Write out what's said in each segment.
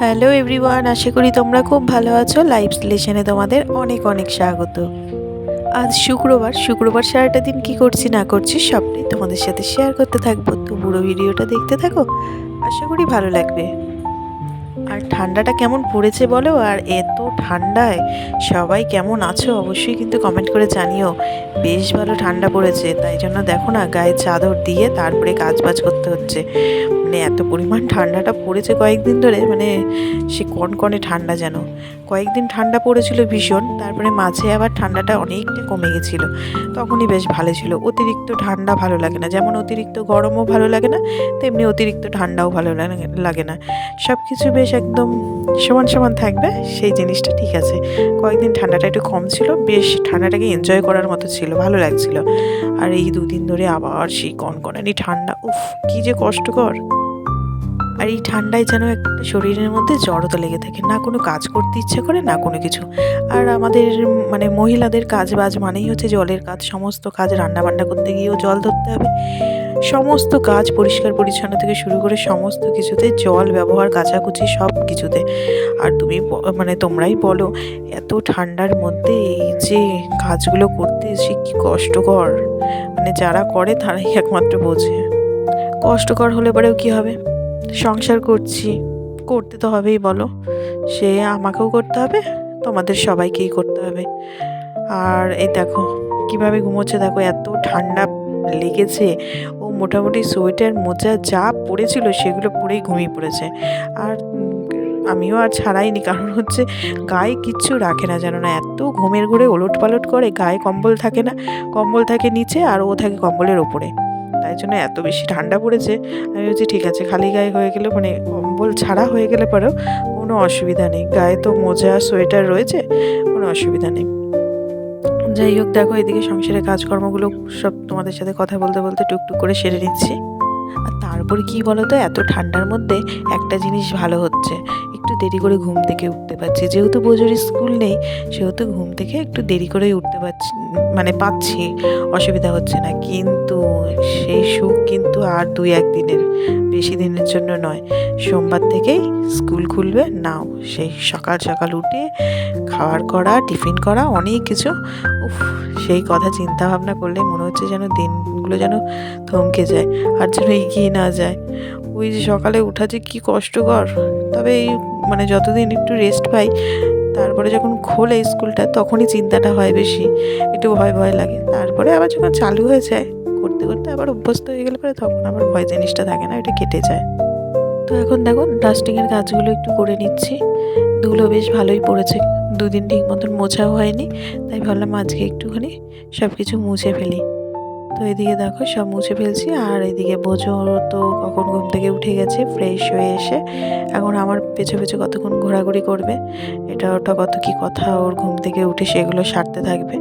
Hello everyone, আশা করি তোমরা খুব ভালো আছো। লাইফ রিলেশনে তোমাদের অনেক অনেক স্বাগত। আজ শুক্রবার সারাটা দিন কি করছি না করছি সবটাই তোমাদের সাথে শেয়ার করতে থাকবো। তো পুরো ভিডিওটা দেখতে থাকো, আশা করি ভালো লাগবে। আর ঠান্ডাটা কেমন পড়েছে বলো, আর এত ঠান্ডায় সবাই কেমন আছো অবশ্যই কিন্তু কমেন্ট করে জানিও। বেশ ভালো ঠান্ডা পড়েছে, তাই জন্য দেখো না গায়ে চাদর দিয়ে তারপরে কাজবাজ করতে হচ্ছে। মানে এত পরিমাণ ঠান্ডাটা পড়েছে কয়েকদিন ধরে, মানে সে কনকনে ঠান্ডা যেন। কয়েকদিন ঠান্ডা পড়েছিল ভীষণ, তারপরে মাঝে আবার ঠান্ডাটা অনেকটা কমে গেছিলো, তখনই বেশ ভালো ছিল। অতিরিক্ত ঠান্ডা ভালো লাগে না, যেমন অতিরিক্ত গরমও ভালো লাগে না, তেমনি অতিরিক্ত ঠান্ডাও ভালো লাগে না। সব কিছু বেশ একদম সমান সমান থাকবে, সেই জিনিসটা ঠিক আছে। কয়েকদিন ঠান্ডাটা একটু কম ছিল, বেশ ঠান্ডাটাকে এনজয় করার মতো ছিল, ভালো লাগছিল। আর এই দুদিন ধরে আবার সেই কনকনানি ঠান্ডা, উফ কী যে কষ্টকর। আর এই ঠান্ডায় যেন একটা শরীরের মধ্যে জড়তা লেগে থাকে, না কোনো কাজ করতে ইচ্ছে করে না কোনো কিছু। আর আমাদের মানে মহিলাদের কাজ বাজ মানেই হচ্ছে জলের কাজ, সমস্ত কাজ, রান্না বান্না করতে গিয়েও জল ধরতে হবে, সমস্ত কাজ পরিষ্কার পরিচ্ছন্ন থেকে শুরু করে সমস্ত কিছুতে জল ব্যবহার, কাচাকুচি সব কিছুতে। আর তুমি মানে তোমরাই বলো, এত ঠান্ডার মধ্যে এই যে কাজগুলো করতে সে কী কষ্টকর। মানে যারা করে তারাই একমাত্র বোঝে। কষ্টকর হলে পরেও কী হবে, সংসার করছি, করতে তো হবেই বলো। সে আমাকেও করতে হবে, তোমাদের সবাইকেই করতে হবে। আর এই দেখো কিভাবে ঘুমোচ্ছে, দেখো এত ঠান্ডা লেগেছে। ও মোটামুটি সোয়েটার মোজা যা পরেছিল সেগুলো পরেই ঘুমিয়ে পড়েছে। আর আমিও আর ছাড়াইনি, কারণ হচ্ছে গায়ে কিচ্ছু রাখে না, জানো না, এত ঘুমের ঘুরে ওলট পালট করে। গায়ে কম্বল থাকে না, কম্বল থাকে নিচে আর ও থাকে কম্বলের ওপরে, তাই জন্য এত বেশি ঠান্ডা পড়েছে। আমি বলছি ঠিক আছে, খালি গায়ে হয়ে গেলে, মানে কম্বল ছাড়া হয়ে গেলে পরেও কোনো অসুবিধা নেই, গায়ে তো মোজা সোয়েটার রয়েছে, কোনো অসুবিধা নেই। যাই হোক, দেখো এদিকে সংসারের কাজকর্মগুলো সব তোমাদের সাথে কথা বলতে বলতে টুকটুক করে সেরে নিচ্ছি। আর তারপরে কি বলো তো, এত ঠান্ডার মধ্যে একটা জিনিস ভালো হচ্ছে, একটু দেরি করে ঘুম থেকে উঠতে পারছি। যেহেতু বোজোর স্কুল নেই, সেহেতু ঘুম থেকে একটু দেরি করেই উঠতে পারছি, মানে পাচ্ছি, অসুবিধা হচ্ছে না। কিন্তু সেই সুখ কিন্তু আর 2-1 দিনের, বেশি দিনের জন্য নয়। সোমবার থেকেই স্কুল খুলবে, নাও সেই সকাল সকাল উঠে খাওয়ার করা, টিফিন করা, অনেক কিছু। উফ, সেই কথা চিন্তা ভাবনা করলে মনে হচ্ছে যেন দিনগুলো যেন থমকে যায়, আর যেন এগিয়ে না যায়। ওই যে সকালে ওঠা যে কী কষ্টকর। তবে এই মানে যতদিন একটু রেস্ট পাই, তারপরে যখন খোলে স্কুলটা তখনই চিন্তাটা হয় বেশি, একটু ভয় ভয় লাগে। তারপরে আবার যখন চালু হয়ে যায়, করতে করতে আবার অভ্যস্ত হয়ে গেলে পরে তখন আবার ভয় জিনিসটা থাকে না, এটা কেটে যায়। তো এখন দেখো ডাস্টিংয়ের কাজগুলো একটু করে নিচ্ছি। ধুলো বেশ ভালোই পড়েছে, 2 দিন ঠিক মতন মোছাও হয়নি, তাই ভাবলাম আজকে একটুখানি সব কিছু মুছে ফেলি। তো এদিকে দেখো সব মুছে ফেলছি, আর এদিকে বোঝো তো কখন ঘুম থেকে উঠে গেছে, ফ্রেশ হয়ে এসে এখন আমার পেছু পেছু কতক্ষণ ঘোরাঘুরি করবে, এটা ওটা কত কী কথা, ওর ঘুম থেকে উঠে সেগুলো সারতে থাকবে।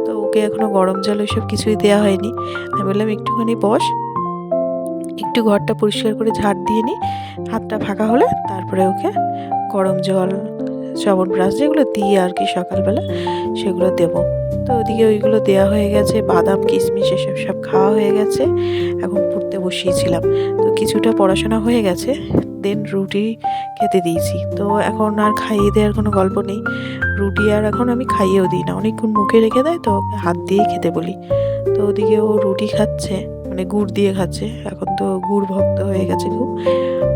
তো ওকে এখনও গরম জল ওইসব কিছুই দেওয়া হয়নি। আমি বললাম একটুখানি বস, একটু ঘরটা পরিষ্কার করে ঝাড় দিয়ে নিই, হাতটা ফাঁকা হলে তারপরে ওকে গরম জল, চ্যবনপ্রাশ যেগুলো দিই আর কি সকালবেলা, সেগুলো দেবো। তো ওদিকে ওইগুলো দেওয়া হয়ে গেছে, বাদাম কিশমিশ এসব সব খাওয়া হয়ে গেছে, এখন পড়তে বসিয়েছিলাম। তো কিছুটা পড়াশোনা হয়ে গেছে, দেন রুটি খেতে দিয়েছি। তো এখন আর খাইয়ে দেওয়ার কোনো গল্প নেই, রুটি আর এখন আমি খাইয়েও দিই না, অনেকক্ষণ মুখে রেখে দেয়, তো ওকে হাত দিয়েই খেতে বলি। তো ওদিকে ও রুটি খাচ্ছে, মানে গুড় দিয়ে খাচ্ছে, এখন তো গুড় ভক্ত হয়ে গেছে খুব,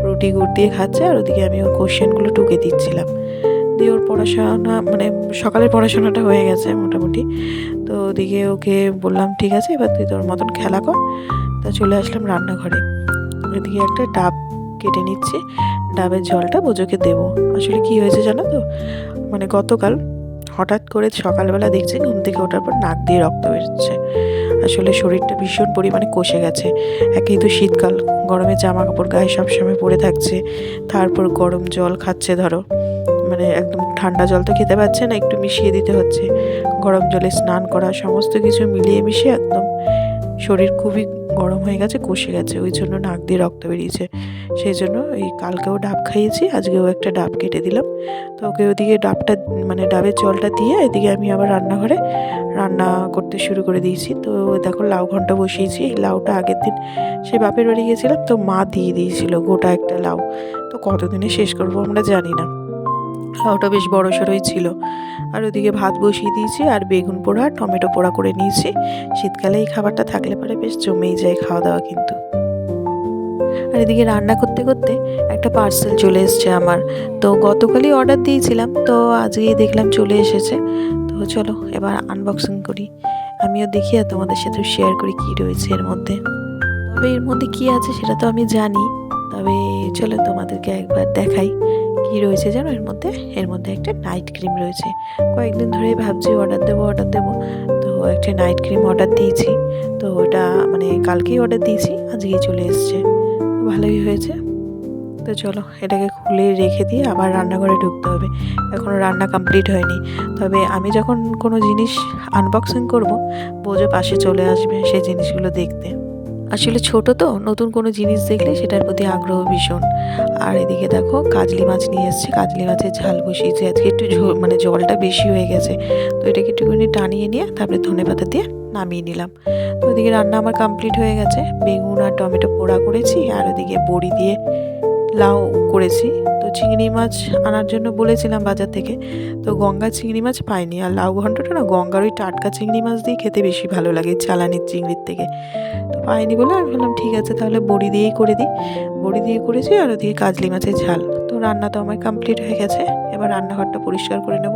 রুটি গুড় দিয়ে খাচ্ছে। আর ওদিকে আমি ওর কোশ্চেনগুলো টুকে দিচ্ছিলাম। দিয়ে ওর পড়াশোনা, মানে সকালের পড়াশোনাটা হয়ে গেছে মোটামুটি। তো ওদিকে ওকে বললাম ঠিক আছে, এবার তুই তোর মতন খেলা কর। তা চলে আসলাম রান্নাঘরে। ওইদিকে একটা ডাব কেটে নিচ্ছি, ডাবের জলটা বোজোকে দেবো। আসলে কি হয়েছে জানো তো, মানে গতকাল হঠাৎ করে সকালবেলা দেখছি ঘুম থেকে ওঠার পর নাক দিয়ে রক্ত বেরোচ্ছে। আসলে শরীরটা ভীষণ পরিমাণে কষে গেছে। একেই তো শীতকাল, গরমে জামা কাপড় গায়ে সবসময় পরে থাকছে, তারপর গরম জল খাচ্ছে ধরো, মানে একদম ঠান্ডা জল তো খেতে পারছে না, একটু মিশিয়ে দিতে হচ্ছে, গরম জলে স্নান করা, সমস্ত কিছু মিলিয়ে মিশিয়ে একদম শরীর খুবই গরম হয়ে গেছে, কষে গেছে, ওই জন্য নাক দিয়ে রক্ত বেরিয়েছে। সেই জন্য এই কালকেও ডাব খাইয়েছি, আজকেও একটা ডাব কেটে দিলাম। তো ওকে ওদিকে ডাবটা মানে ডাবের জলটা দিয়ে এদিকে আমি আবার রান্নাঘরে রান্না করতে শুরু করে দিয়েছি। তো দেখো লাউ ঘন্ট বসিয়েছি। এই লাউটা আগের দিন সে বাপের বাড়ি গিয়েছিলাম, তো মা দিয়ে দিয়েছিল গোটা একটা লাউ। তো কতদিনে শেষ করবো আমরা জানি না, লাউটা বেশ বড় সড়োই ছিল। আর ওদিকে ভাত বসিয়ে দিয়েছি, আর বেগুন পোড়া টমেটো পোড়া করে নিয়েছি। শীতকালে এই খাবারটা থাকলে পরে বেশ জমেই যায় খাওয়া দাওয়া কিন্তু। আর এদিকে রান্না করতে করতে একটা পার্সেল চলে এসছে আমার। তো গতকালই অর্ডার দিয়েছিলাম, তো আজকেই দেখলাম চলে এসেছে। তো চলো এবার আনবক্সিং করি, আমিও দেখি আর তোমাদের সাথে শেয়ার করি কী রয়েছে এর মধ্যে। তবে এর মধ্যে কী আছে সেটা তো আমি জানি, তবে চলো তোমাদেরকে একবার দেখাই কি রয়েছে। জানো এর মধ্যে একটা নাইট ক্রিম রয়েছে। কয়েকদিন ধরেই ভাবছি অর্ডার দেবো, তো একটা নাইট ক্রিম অর্ডার দিয়েছি। তো ওটা মানে কালকেই অর্ডার দিয়েছি, আজকেই চলে এসছে, ভালোই হয়েছে। তো চলো এটাকে খুলে রেখে দিয়ে আবার রান্নাঘরে ঢুকতে হবে। এখনও রান্না কমপ্লিট হয়নি, তবে আমি যখন কোনো জিনিস আনবক্সিং করব, বোঝো পাশে চলে আসবে সেই জিনিসগুলো দেখতে। আসলে ছোট তো, নতুন কোনো জিনিস দেখলে সেটার প্রতি আগ্রহ ভীষণ। আর এদিকে দেখো কাজলি মাছ নিয়ে এসেছে, কাজলি মাছের ঝাল বসিয়েছে। আজকে একটু মানে জলটা বেশি হয়ে গেছে, তো এটাকে একটুখানি টানিয়ে নিয়ে তারপরে ধনেপাতা দিয়ে নামিয়ে নিলাম। তো ওদিকে রান্না আমার কমপ্লিট হয়ে গেছে। বেগুন আর টমেটো পোড়া করেছি, আর ওদিকে বড়ি দিয়ে লাউ করেছি। তো চিংড়ি মাছ আনার জন্য বলেছিলাম বাজার থেকে, তো গঙ্গার চিংড়ি মাছ পাইনি। আর লাউ ঘন্টটা না গঙ্গার ওই টাটকা চিংড়ি মাছ দিয়ে খেতে বেশি ভালো লাগে চালানির চিংড়ির থেকে। তো পাইনি বলে আমি বললাম ঠিক আছে তাহলে বড়ি দিয়েই করে দিই। বড়ি দিয়ে করেছি, আর ওদিকে কাজলি মাছের ঝাল। তো রান্না তো আমার কমপ্লিট হয়ে গেছে, এবার রান্নাঘরটা পরিষ্কার করে নেব।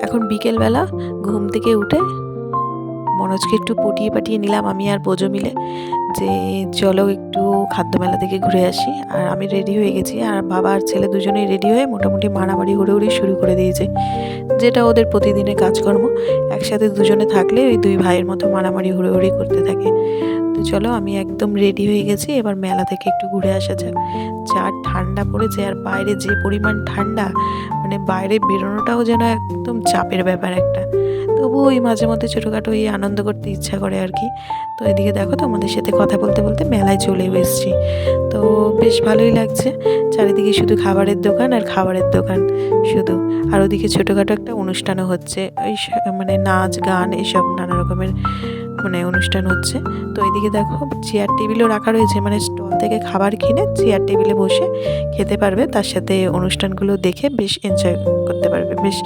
এখন বিকেলবেলা ঘুম থেকে উঠে মনোজকে একটু পাঠিয়ে নিলাম আমি আর বোঝো মিলে, যে চলো একটু খাদ্যমেলা থেকে ঘুরে আসি। আর আমি রেডি হয়ে গেছি, আর বাবা আর ছেলে দুজনেই রেডি হয়ে মোটামুটি মারামারি হুড়োহুড়ি শুরু করে দিয়েছে, যেটা ওদের প্রতিদিনের কাজকর্ম। একসাথে দুজনে থাকলে ওই দুই ভাইয়ের মতো মারামারি হুড়োহুড়ি করতে থাকে। তো চলো আমি একদম রেডি হয়ে গেছি, এবার মেলা থেকে একটু ঘুরে আসা যাক। যা ঠান্ডা পড়েছে, আর বাইরে যে পরিমাণ ঠান্ডা, মানে বাইরে বেরোনোটাও যেন একদম চাপের ব্যাপার একটা। তবু ওই মাঝে মধ্যে ছোটোখাটো এই আনন্দ করতে ইচ্ছা করে আর কি। তো এদিকে দেখো তোমাদের সাথে কথা বলতে বলতে মেলায় চলে এসেছি। তো বেশ ভালোই লাগছে, চারিদিকে শুধু খাবারের দোকান আর খাবারের দোকান শুধু। আর ওদিকে ছোটোখাটো একটা অনুষ্ঠানও হচ্ছে, ওই মানে নাচ গান এসব নানা রকমের মানে অনুষ্ঠান হচ্ছে। তো এদিকে দেখো চেয়ার টেবিলও রাখা রয়েছে, মানে স্টল থেকে খাবার কিনে চেয়ার টেবিলে বসে খেতে পারবে, তার সাথে অনুষ্ঠানগুলো দেখে বেশ এনজয় করতে পারবে। বেশ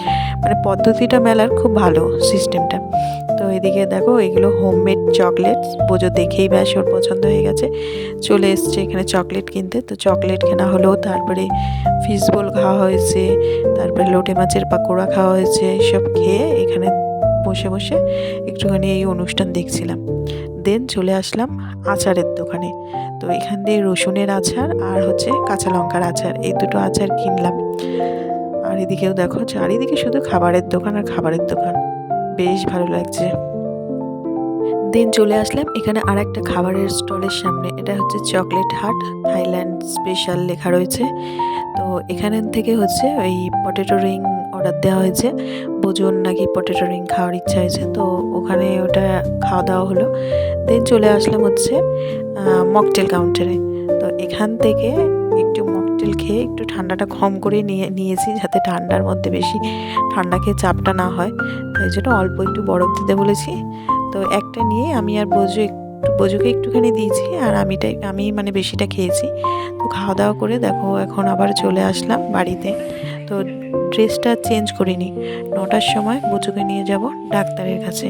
মানে পদ্ধতিটা মেলার খুব ভালো সিস্টেমটা। তো এদিকে দেখো এগুলো হোমমেড চকলেটস, বোঝো দেখেই ব্যাস ওর পছন্দ হয়ে গেছে, চলে এসছে এখানে চকলেট কিনতে। তো চকলেট কেনা হলো, তারপরে ফিশ বোল খাওয়া হয়েছে, তারপরে লোটে মাছের পাকোড়া খাওয়া হয়েছে। এসব খেয়ে এখানে বসে বসে একটুখানি এই অনুষ্ঠান দেখছিলাম। দেন চলে আসলাম আচারের দোকানে। তো এখান দিয়ে রসুনের আচার আর হচ্ছে কাঁচা লঙ্কার আচার, এই দুটো আচার কিনলাম। আর এদিকেও দেখো চারিদিকে শুধু খাবারের দোকান আর খাবারের দোকান, বেশ ভালো লাগছে। দেন চলে আসলাম এখানে আর একটা খাবারের স্টলের সামনে, এটা হচ্ছে চকলেট হাট থাইল্যান্ড স্পেশাল লেখা রয়েছে। তো এখানে থেকে হচ্ছে ওই পটেটো রিং অর্ডার দেওয়া হয়েছে, বোজন নাকি পটেটো রিং খাওয়ার ইচ্ছা হয়েছে, তো ওখানে ওটা খাওয়া দাওয়া হলো। দেন চলে আসলাম হচ্ছে মকটেল কাউন্টারে। তো এখান থেকে একটু মকটেল খেয়ে একটু ঠান্ডাটা কম করে নিয়েছি, যাতে ঠান্ডার মধ্যে বেশি ঠান্ডা খেয়ে চাপটা না হয়, তাই জন্য অল্প একটু বরফ দিতে বলেছি। তো একটা নিয়ে আমি আর বোঝোকে একটুখানি দিয়েছি, আর আমি মানে বেশিটা খেয়েছি। তো খাওয়া দাওয়া করে দেখো এখন আবার চলে আসলাম বাড়িতে। তো ড্রেসটা চেঞ্জ করিনি, 9টার সময় বোঝোকে নিয়ে যাব ডাক্তারের কাছে।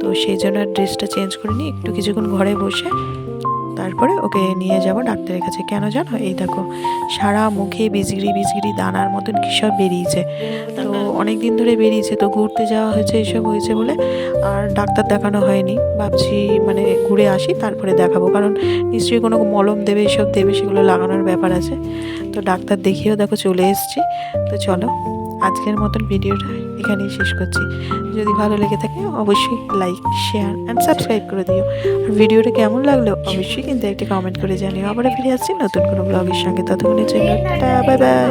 তো সেই জন্য ড্রেসটা চেঞ্জ করিনি, একটু কিছুক্ষণ ঘরে বসে তারপরে ওকে নিয়ে যাব ডাক্তারের কাছে। কেন জানো, এই দেখো সারা মুখে বিজগিরি দানার মতন কী সব বেরিয়েছে। তো অনেক দিন ধরে বেরিয়েছে, তো ঘুরতে যাওয়া হয়েছে, এসব হয়েছে বলে আর ডাক্তার দেখানো হয়নি। ভাবছি মানে ঘুরে আসি তারপরে দেখাবো, কারণ নিশ্চয়ই কোনো মলম দেবে, এসব দেবে, সেগুলো লাগানোর ব্যাপার আছে। তো ডাক্তার দেখিয়েও দেখো চলে এসেছি। তো চলো আজকের মতন ভিডিওটা এখানেই শেষ করছি। যদি ভালো লেগে থাকে অবশ্যই লাইক শেয়ার অ্যান্ড সাবস্ক্রাইব করে দিও। আর ভিডিওটা কেমন লাগলো অবশ্যই কিন্তু একটা কমেন্ট করে জানিও। আবার ফিরে আসছি নতুন কোনো ব্লগের সঙ্গে, ততক্ষণের জন্য টাটা, বাই বাই।